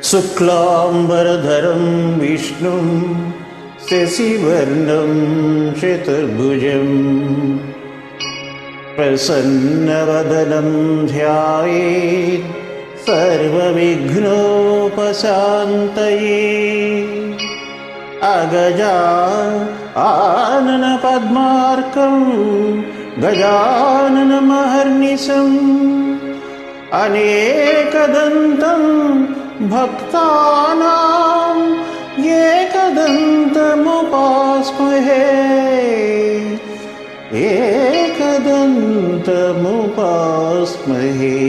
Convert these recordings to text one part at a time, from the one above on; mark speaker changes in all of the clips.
Speaker 1: शुक्लाम्बरधरं विष्णुं शशिवर्णं चतुर्भुजं प्रसन्नवदनं ध्यायेत् सर्वविघ्नोपशान्तये। अगजाननपद्मार्कं गजाननमहर्निशम् अनेकदन्तं भक्तानां एकदन्तमुपास्महे एकदन्तमुपास्महे।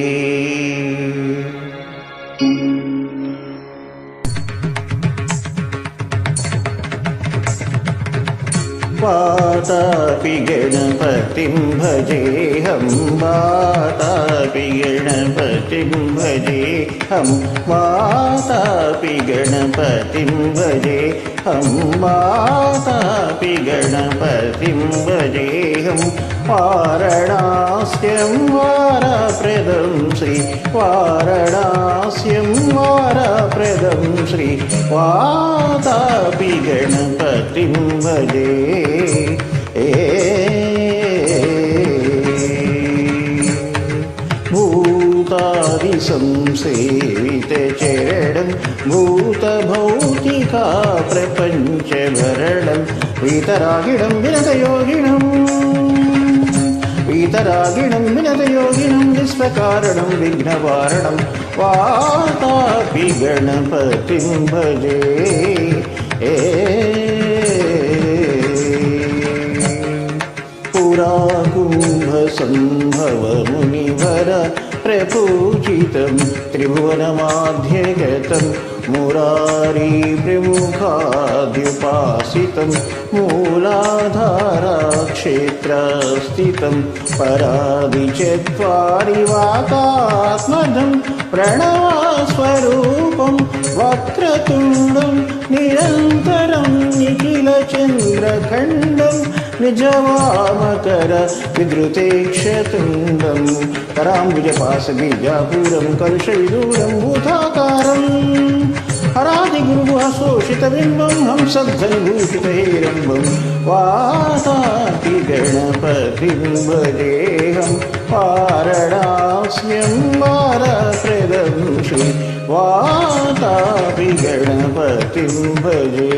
Speaker 1: वातापि गणपतिं भजेऽहं वातापि गणपतिं भजेऽहं वातापि गणपतिं भजेऽहं वातापि गणपतिं भजेऽहं। वाराणास्यं वारप्रदं श्री वाराणास्यं वारप्रदं श्री वातापि गणपतिं भजे। भूतादिसंसेवितचरणं भूतभौतिका प्रपञ्चभरणं वीतरागिणं विनतयोगिनं विश्वकारणं विघ्नवारणं वातापि गणपतिं भजे। कुम्भसम्भवमुनिवर प्रपूजितं त्रिभुवनमाध्यगतं मुरारीप्रमुखाद्युपासितं मूलाधारक्षेत्रस्थितं परादिचत्वारि वातात्मजं प्रणवस्वरूपं वक्रतुण्डं निरन्तरं निखिलचन्द्रखण्डं निजवामकर विधृतेक्षतुण्डं कराम्बुजपाशबीजापूरं कलुषविदूरं भूताकारं हरादिगुरुशोषितबिम्बं हंसध्वनिभूषितहेरम्बं वातापि गणपतिं भजेऽहं वाराणास्यं वारप्रदं श्री वातापि गणपतिं भजे।